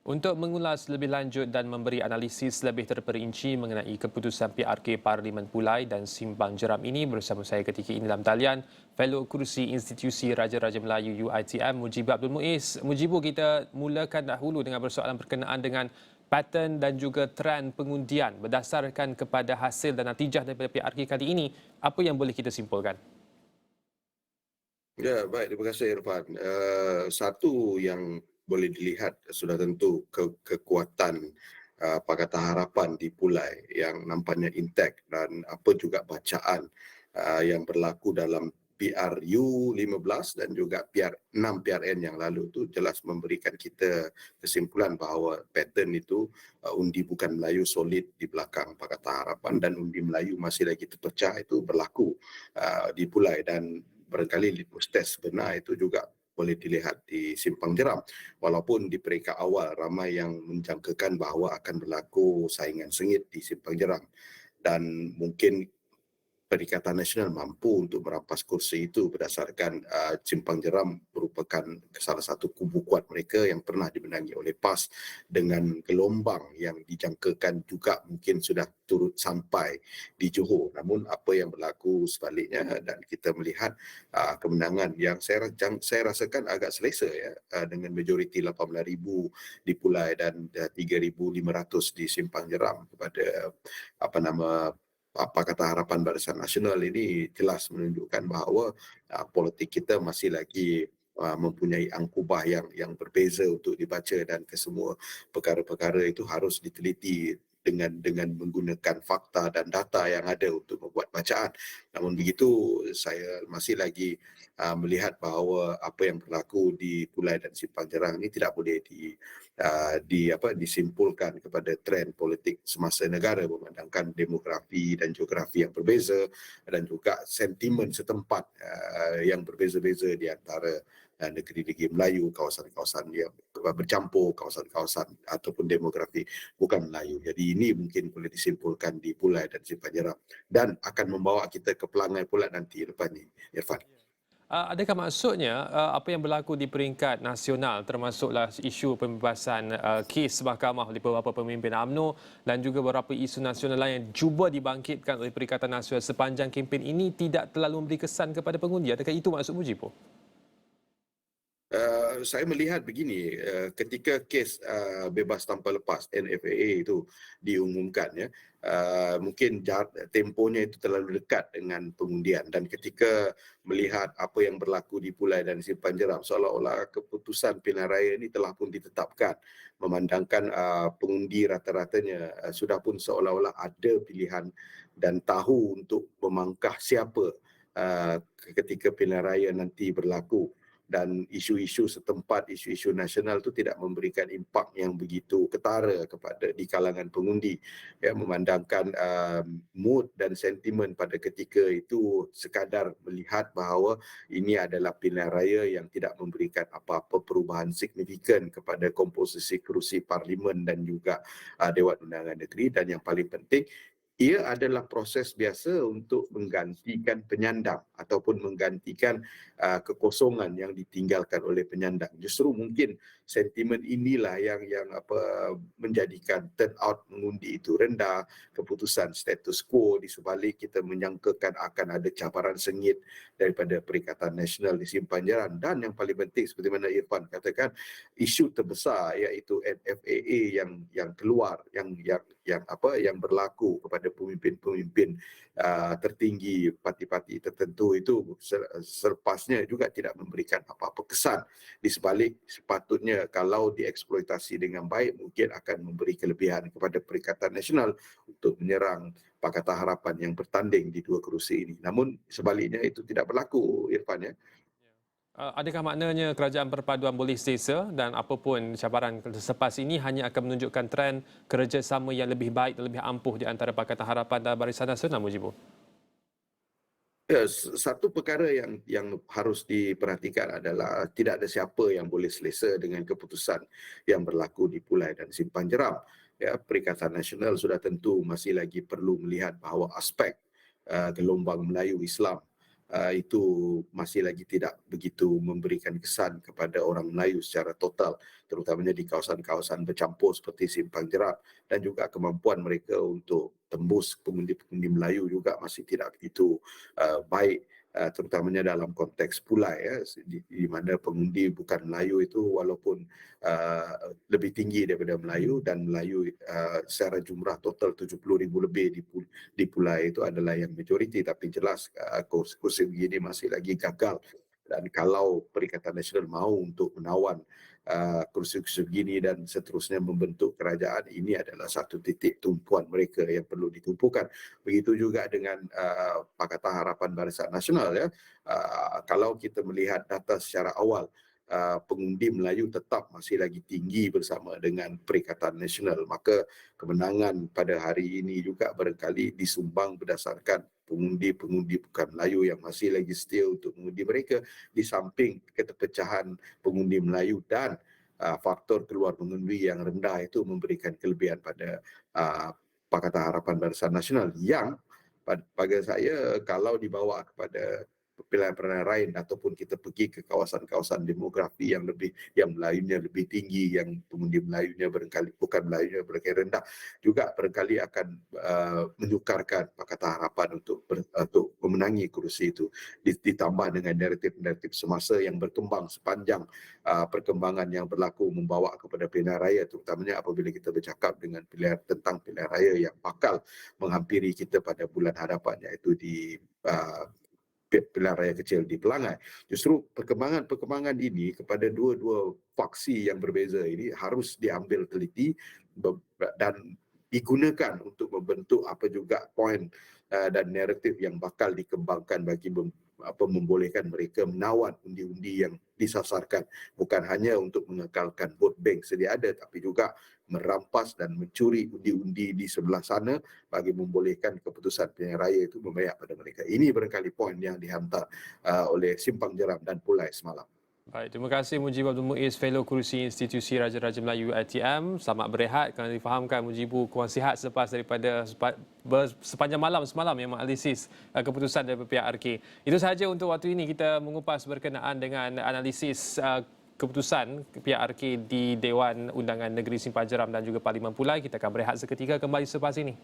Untuk mengulas lebih lanjut dan memberi analisis lebih terperinci mengenai keputusan PRK Parlimen Pulai dan Simpang Jeram ini bersama saya ketika ini dalam talian Fellow Kerusi Institusi Raja-Raja Melayu UiTM Mujibu Abdul Muiz. Mujibu, kita mulakan dahulu dengan persoalan berkenaan dengan pattern dan juga trend pengundian berdasarkan kepada hasil dan natijah daripada PRK kali ini. Apa yang boleh kita simpulkan? Ya, baik. Terima kasih, Irfan. Satu yang boleh dilihat sudah tentu kekuatan Pakatan Harapan di Pulai yang nampaknya intak dan apa juga bacaan yang berlaku dalam PRU 15 dan juga PR 6 PRN yang lalu itu jelas memberikan kita kesimpulan bahawa pattern itu undi bukan Melayu solid di belakang Pakatan Harapan dan undi Melayu masih lagi terpecah itu berlaku di Pulai dan barangkali litmus test benar itu juga boleh dilihat di Simpang Jeram. Walaupun di peringkat awal ramai yang menjangkakan bahawa akan berlaku saingan sengit di Simpang Jeram dan mungkin Perikatan Nasional mampu untuk merampas kursi itu berdasarkan Simpang Jeram merupakan salah satu kubu kuat mereka yang pernah dimenangi oleh PAS dengan gelombang yang dijangkakan juga mungkin sudah turut sampai di Johor. Namun apa yang berlaku sebaliknya dan kita melihat kemenangan yang saya rasakan agak selesa ya dengan majoriti 18,000 di Pulai dan 3,500 di Simpang Jeram kepada apa nama Pakatan Harapan Barisan Nasional ini jelas menunjukkan bahawa politik kita masih lagi mempunyai angkubah yang berbeza untuk dibaca dan kesemua perkara-perkara itu harus diteliti dengan menggunakan fakta dan data yang ada untuk membuat bacaan. Namun begitu saya masih lagi melihat bahawa apa yang berlaku di Pulai dan Simpang Jeram ini tidak boleh disimpulkan kepada trend politik semasa negara memandangkan demografi dan geografi yang berbeza dan juga sentimen setempat yang berbeza-beza di antara negeri-negeri Melayu, kawasan-kawasan yang bercampur, kawasan-kawasan ataupun demografi bukan Melayu. Jadi ini mungkin boleh disimpulkan di Pulai dan Simpang Jeram dan akan membawa kita ke Pelangai pula nanti lepas ni, Irfan. Adakah maksudnya apa yang berlaku di peringkat nasional termasuklah isu pembebasan kes mahkamah oleh beberapa pemimpin UMNO dan juga beberapa isu nasional lain yang cuba dibangkitkan oleh Perikatan Nasional sepanjang kempen ini tidak terlalu memberi kesan kepada pengundi? Adakah itu maksud Mujibu? Saya melihat begini, ketika kes bebas tanpa lepas NFAA itu diumumkan ya, mungkin temponya itu terlalu dekat dengan pengundian dan ketika melihat apa yang berlaku di Pulai dan Simpang Jeram seolah-olah keputusan pilihan raya ini telah pun ditetapkan memandangkan pengundi rata-ratanya sudah pun seolah-olah ada pilihan dan tahu untuk memangkah siapa ketika pilihan raya nanti berlaku dan isu-isu setempat, isu-isu nasional itu tidak memberikan impak yang begitu ketara kepada di kalangan pengundi. Ya, memandangkan mood dan sentimen pada ketika itu sekadar melihat bahawa ini adalah pilihan raya yang tidak memberikan apa-apa perubahan signifikan kepada komposisi kerusi parlimen dan juga Dewan Undangan Negeri dan yang paling penting ia adalah proses biasa untuk menggantikan penyandang ataupun menggantikan kekosongan yang ditinggalkan oleh penyandang. Justru mungkin sentimen inilah yang menjadikan turnout mengundi itu rendah, keputusan status quo di sebalik kita menyangkakan akan ada cabaran sengit daripada Perikatan Nasional di Simpang Jeram dan yang paling penting seperti mana Irfan katakan isu terbesar iaitu NFAA yang keluar yang berlaku kepada pemimpin-pemimpin tertinggi parti-parti tertentu itu selepasnya juga tidak memberikan apa-apa kesan. Di sebalik sepatutnya kalau dieksploitasi dengan baik mungkin akan memberi kelebihan kepada Perikatan Nasional untuk menyerang Pakatan Harapan yang bertanding di dua kerusi ini. Namun sebaliknya itu tidak berlaku, Irfan ya. Adakah maknanya kerajaan perpaduan boleh selesa dan apapun cabaran selepas ini hanya akan menunjukkan trend kerjasama yang lebih baik dan lebih ampuh di antara Pakatan Harapan dan Barisan Nasional, Mujibu? Ya, satu perkara yang harus diperhatikan adalah tidak ada siapa yang boleh selesa dengan keputusan yang berlaku di Pulai dan Simpang Jeram. Ya, Perikatan Nasional sudah tentu masih lagi perlu melihat bahawa aspek gelombang Melayu Islam itu masih lagi tidak begitu memberikan kesan kepada orang Melayu secara total, terutamanya di kawasan-kawasan bercampur seperti Simpang Jerak, dan juga kemampuan mereka untuk tembus pengundi-pengundi Melayu juga masih tidak begitu baik, terutamanya dalam konteks Pulai, ya, di mana pengundi bukan Melayu itu walaupun lebih tinggi daripada Melayu, dan Melayu secara jumlah total 70,000 lebih di Pulai itu adalah yang majoriti, tapi jelas kursi begini masih lagi gagal. Dan kalau Perikatan Nasional mahu untuk menawan kursi-kursi begini dan seterusnya membentuk kerajaan, ini adalah satu titik tumpuan mereka yang perlu ditumpukan. Begitu juga dengan Pakatan Harapan Barisan Nasional, ya. Kalau kita melihat data secara awal, pengundi Melayu tetap masih lagi tinggi bersama dengan Perikatan Nasional, maka kemenangan pada hari ini juga barangkali disumbang berdasarkan pengundi-pengundi bukan Melayu yang masih lagi setia untuk mengundi mereka, di samping keterpecahan pengundi Melayu dan faktor keluar mengundi yang rendah itu memberikan kelebihan pada Pakatan Harapan Barisan Nasional yang pada saya kalau dibawa kepada pilihan-pilihan lain ataupun kita pergi ke kawasan-kawasan demografi yang Melayunya lebih tinggi, yang pengundi Melayunya barangkali bukan Melayunya barangkali rendah, juga barangkali akan menyukarkan Pakatan Harapan untuk memenangi kursi itu, ditambah dengan naratif-naratif semasa yang berkembang sepanjang perkembangan yang berlaku membawa kepada pilihan raya, terutamanya apabila kita bercakap dengan tentang pilihan raya yang bakal menghampiri kita pada bulan hadapan, iaitu di pilihan raya kecil di Pelangai. Justru perkembangan ini kepada dua-dua faksi yang berbeza ini harus diambil teliti dan digunakan untuk membentuk apa juga poin dan naratif yang bakal dikembangkan bagi membolehkan mereka menawan undi-undi yang disasarkan, bukan hanya untuk mengekalkan vote bank sedia ada, tapi juga merampas dan mencuri undi-undi di sebelah sana bagi membolehkan keputusan pilihan raya itu memihak pada mereka. Ini barangkali poin yang dihantar oleh Simpang Jeram dan Pulai semalam. Baik, terima kasih Mujib Abdul Muiz, Fellow Kerusi Institusi Raja-Raja Melayu ITM. Selamat berehat, kerana difahamkan Mujibu kurang sihat selepas daripada sepanjang malam semalam yang menganalisis keputusan dari pihak RK. Itu sahaja untuk waktu ini kita mengupas berkenaan dengan analisis keputusan pihak RK di Dewan Undangan Negeri Simpang Jeram dan juga Parlimen Pulai. Kita akan berehat seketika, kembali selepas ini.